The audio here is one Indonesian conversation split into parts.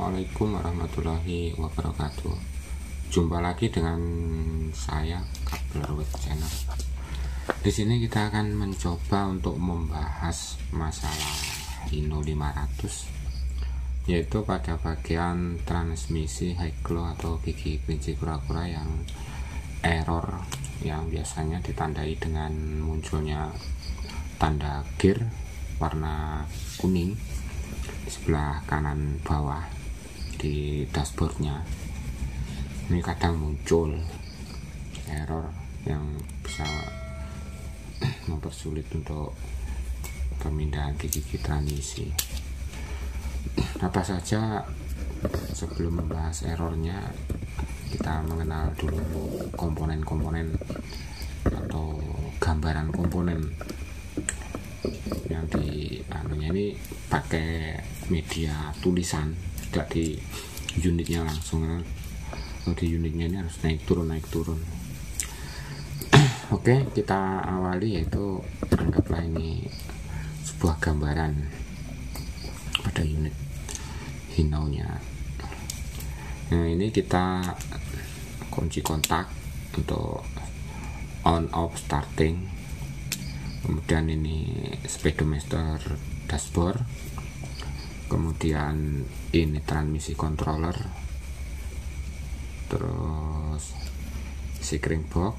Assalamualaikum warahmatullahi wabarakatuh. Jumpa lagi dengan saya Kabler Channel. Di sini kita akan mencoba untuk membahas masalah Hino 500, yaitu pada bagian transmisi high glow atau gigi kelinci kura-kura yang error, yang biasanya ditandai dengan munculnya tanda gear warna kuning di sebelah kanan bawah di dashboardnya. Ini kadang muncul error yang bisa mempersulit untuk pemindahan gigi transmisi. Apa saja sebelum membahas errornya, kita mengenal dulu komponen-komponen atau gambaran komponen yang di ini pakai media tulisan, tidak di unitnya langsung. Kalau di unitnya ini harus naik turun. Oke, kita awali, yaitu anggaplah ini sebuah gambaran pada unit Hino nya. Nah, ini kita kunci kontak untuk on off starting. Kemudian ini speedometer dashboard, kemudian ini transmisi controller, terus steering box,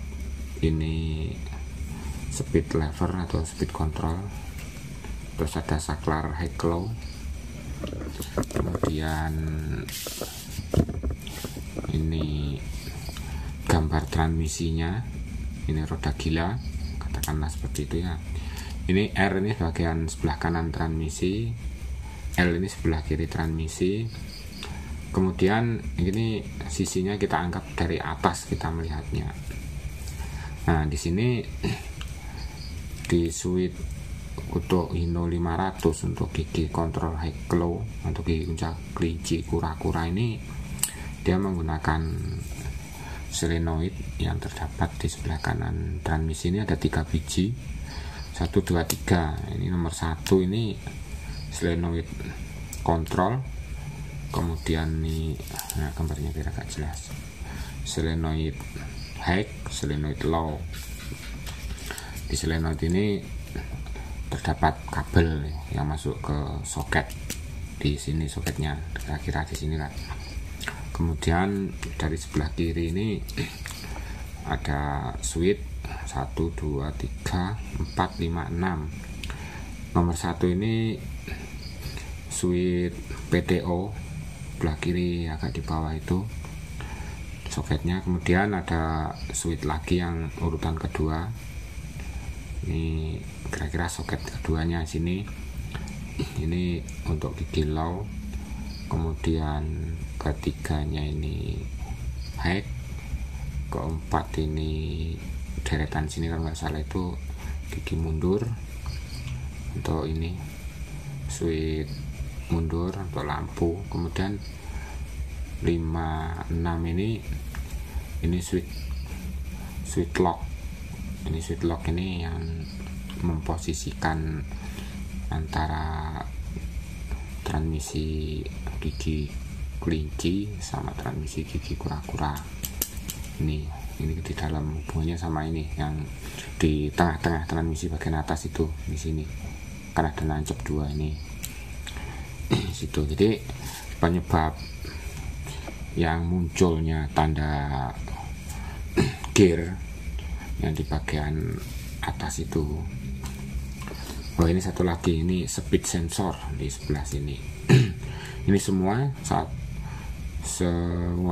ini speed lever atau speed control, terus ada saklar high glow, kemudian ini gambar transmisinya, ini roda gila, katakanlah seperti itu ya. Ini R ini bagian sebelah kanan transmisi, L ini sebelah kiri transmisi. Kemudian ini sisinya kita anggap dari atas kita melihatnya. Nah, di sini di switch untuk Hino 500 untuk gigi kontrol high glow untuk gigi kelinci kura-kura ini, dia menggunakan solenoid yang terdapat di sebelah kanan transmisi. Ini ada 3 biji, 1, 2, 3. Ini nomor 1 ini solenoid kontrol, kemudian nih, nah gambarnya biar agak jelas, solenoid high, solenoid low. Di solenoid ini terdapat kabel yang masuk ke soket. Di sini soketnya, kira-kira di sini lah. Kemudian dari sebelah kiri ini ada switch 1, 2, 3, 4, 5, 6. Nomor 1 ini switch PTO, sebelah kiri agak di bawah itu soketnya. Kemudian ada switch lagi yang urutan kedua, ini kira-kira soket keduanya sini. Ini untuk gigi low. Kemudian ketiganya ini high, keempat ini deretan sini kalau nggak salah itu gigi mundur untuk ini switch mundur untuk lampu. Kemudian 5, 6 ini switch lock. Ini switch lock ini yang memposisikan antara transmisi gigi kelinci sama transmisi gigi kura-kura. Ini di dalam hubungannya sama ini yang di tengah-tengah transmisi bagian atas itu, di sini kan ada nancep 2 ini di situ. Jadi penyebab yang munculnya tanda gear yang di bagian atas itu. Oh, ini satu lagi, ini speed sensor di sebelah sini. Ini semua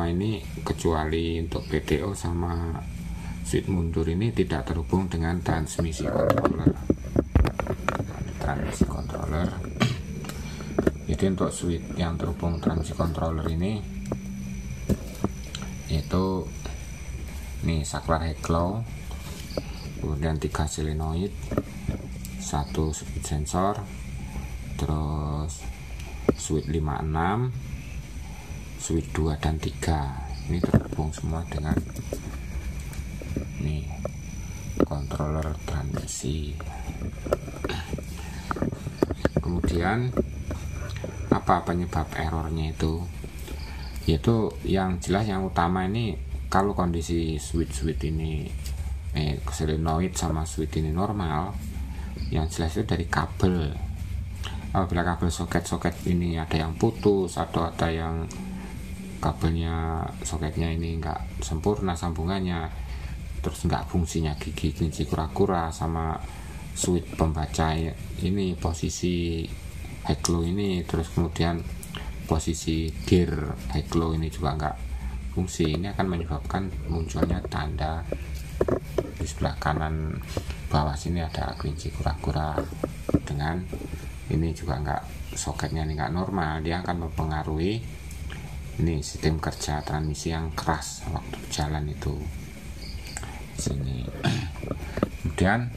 ini kecuali untuk PTO sama switch mundur ini tidak terhubung dengan transmisi controller. Jadi untuk switch yang terhubung transmisi controller ini yaitu ini saklar high glow, kemudian 3 solenoid, 1 speed sensor, terus switch 5, 6, switch 2 dan 3. Ini terhubung semua dengan ini controller transmisi. Kemudian apa penyebab errornya itu? Yaitu yang jelas yang utama ini, kalau kondisi switch ini solenoid sama switch ini normal, yang jelas itu dari kabel. Apabila kabel soket ini ada yang putus atau ada yang kabelnya soketnya ini enggak sempurna sambungannya, terus enggak fungsinya gigi kelinci kura-kura sama switch pembaca ini, posisi high low ini, terus kemudian posisi gear high low ini juga enggak fungsi, ini akan menyebabkan munculnya tanda di sebelah kanan bawah sini ada kelinci kura-kura. Dengan ini juga enggak, soketnya ini enggak normal, dia akan mempengaruhi ini sistem kerja transmisi yang keras waktu jalan itu sini. Kemudian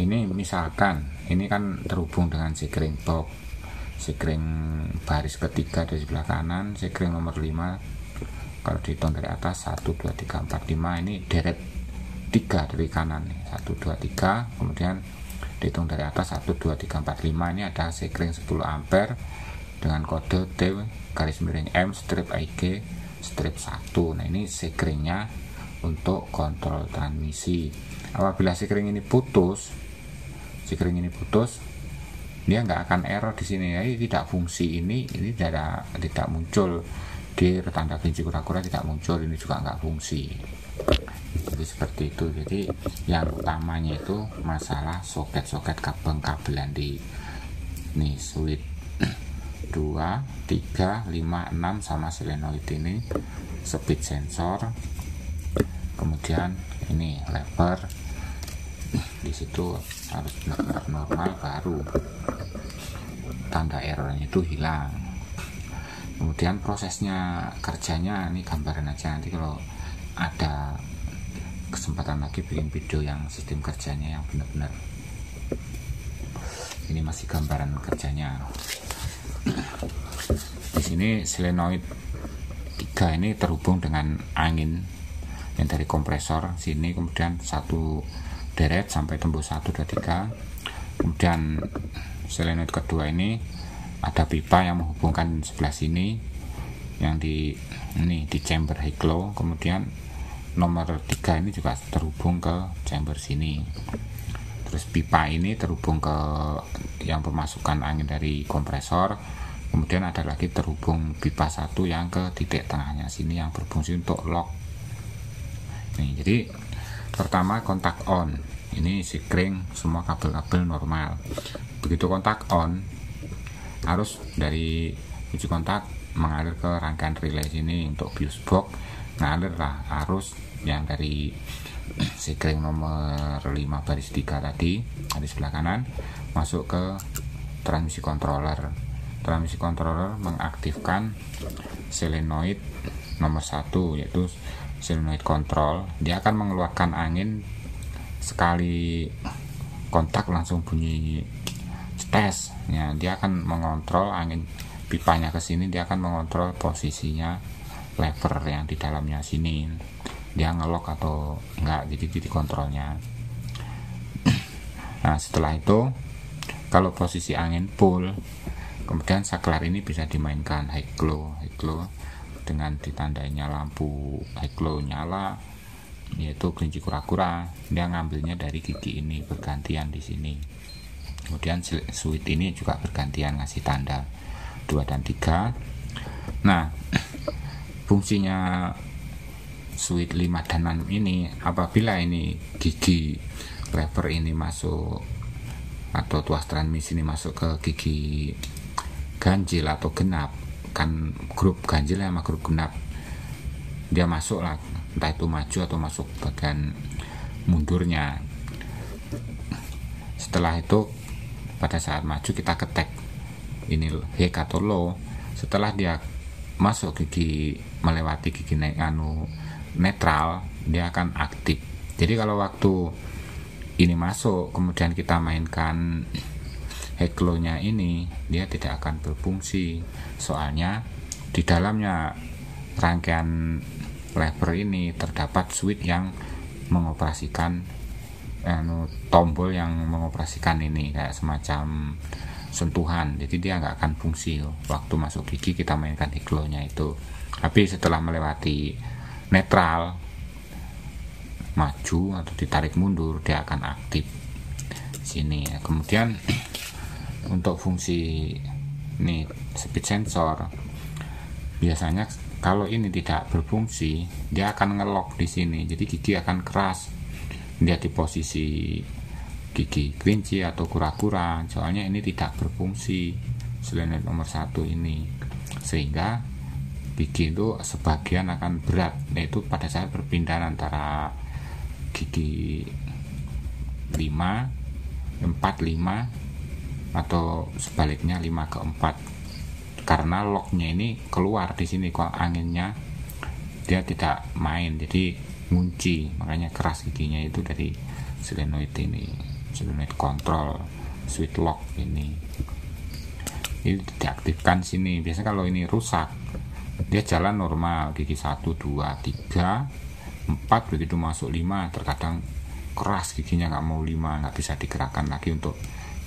ini misalkan ini kan terhubung dengan sekring box, sekring baris ketiga dari sebelah kanan, sekring nomor 5 kalau dihitung dari atas 1 2 3 4 5, ini deret 3 dari kanan, 1 2 3, kemudian dihitung dari atas 1 2 3 4 5, ini ada sekring 10 ampere dengan kode T garis miring M strip IG strip 1. Nah, ini sekringnya untuk kontrol transmisi. Apabila sekring ini putus, dia nggak akan error di sini, jadi tidak fungsi, ini tidak muncul gear, tanda kelinci kura-kura tidak muncul, ini juga nggak fungsi. Jadi seperti itu. Jadi yang utamanya itu masalah soket kabelan di nih switch 2, 3, 5, 6 sama solenoid ini, speed sensor, kemudian ini lever di situ harus benar-benar normal, baru tanda errornya itu hilang. Kemudian prosesnya kerjanya ini gambaran aja, nanti kalau ada kesempatan lagi bikin video yang sistem kerjanya yang benar-benar. Ini masih gambaran kerjanya. Di sini solenoid 3 ini terhubung dengan angin yang dari kompresor sini, kemudian satu deret sampai tembus 1 2 3. Kemudian solenoid kedua ini ada pipa yang menghubungkan sebelah sini yang di chamber high low. Kemudian nomor 3 ini juga terhubung ke chamber sini. Terus pipa ini terhubung ke yang pemasukan angin dari kompresor. Kemudian ada lagi terhubung pipa 1 yang ke titik tengahnya sini yang berfungsi untuk lock. Nih, jadi pertama kontak on, ini sekring semua kabel-kabel normal. Begitu kontak on, arus dari kunci kontak mengalir ke rangkaian relay sini untuk fuse box, ngalirlah arus yang dari sekring nomor 5 baris 3 tadi di sebelah kanan masuk ke transmisi controller. Transmisi controller mengaktifkan solenoid nomor 1 yaitu solenoid control. Dia akan mengeluarkan angin sekali kontak langsung bunyi tes ya, dia akan mengontrol angin pipanya ke sini, dia akan mengontrol posisinya lever yang di dalamnya sini, dia ngelok atau enggak, jadi titik kontrolnya. Nah, setelah itu kalau posisi angin full, kemudian saklar ini bisa dimainkan high low dengan ditandainya lampu high low nyala, yaitu kelinci kura-kura, dia ngambilnya dari gigi ini bergantian di sini. Kemudian switch ini juga bergantian ngasih tanda 2 dan 3. Nah, fungsinya switch 5 dan 6 ini, apabila ini gigi lever ini masuk atau tuas transmisi ini masuk ke gigi ganjil atau genap, kan grup ganjil sama grup genap, dia masuk lah, entah itu maju atau masuk bagian mundurnya. Setelah itu pada saat maju kita ketek ini high atau low. Setelah dia masuk gigi, melewati gigi netral, dia akan aktif. Jadi kalau waktu ini masuk kemudian kita mainkan high low nya ini, dia tidak akan berfungsi, soalnya di dalamnya rangkaian lever ini terdapat switch yang mengoperasikan tombol yang mengoperasikan ini, kayak semacam sentuhan, jadi dia nggak akan fungsi. Waktu masuk gigi kita mainkan higlow-nya itu, tapi setelah melewati netral, maju atau ditarik mundur, dia akan aktif sini. Kemudian untuk fungsi ini speed sensor, biasanya kalau ini tidak berfungsi, dia akan ngelok di sini, jadi gigi akan keras. Dia di posisi gigi kelinci atau kura-kura, soalnya ini tidak berfungsi solenoid nomor 1 ini, sehingga gigi itu sebagian akan berat, yaitu pada saat perpindahan antara gigi 5, 4, 5 atau sebaliknya 5 ke 4, karena locknya ini keluar di sini, kalau anginnya dia tidak main, jadi ngunci, makanya keras giginya itu dari solenoid ini, solenoid kontrol switch lock ini diaktifkan sini. Biasanya kalau ini rusak, dia jalan normal, gigi 1, 2, 3, 4, begitu masuk 5 terkadang keras giginya, nggak mau 5, nggak bisa digerakkan lagi untuk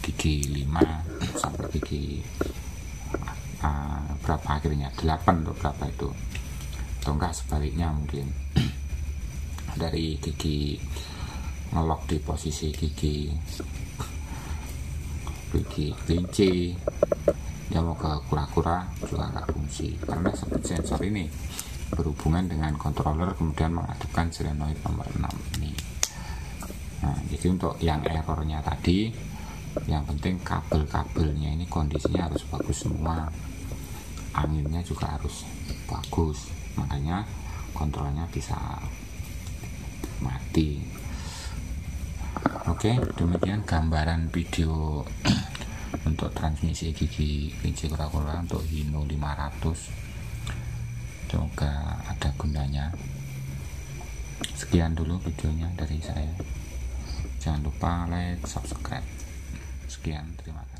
gigi 5 sampai gigi berapa akhirnya 8 atau berapa itu, atau enggak sebaliknya mungkin dari gigi ngelok di posisi gigi kelinci dia mau ke kura-kura juga nggak fungsi, karena speed sensor ini berhubungan dengan controller kemudian mengaktifkan solenoid nomor 6 ini. Nah, jadi untuk yang errornya tadi, yang penting kabel-kabelnya ini kondisinya harus bagus semua, anginnya juga harus bagus, makanya kontrolnya bisa mati. Oke, demikian gambaran video untuk transmisi gigi kelinci kura-kura untuk Hino 500. Semoga ada gunanya. Sekian dulu videonya dari saya. Jangan lupa like, subscribe. Sekian, terima kasih.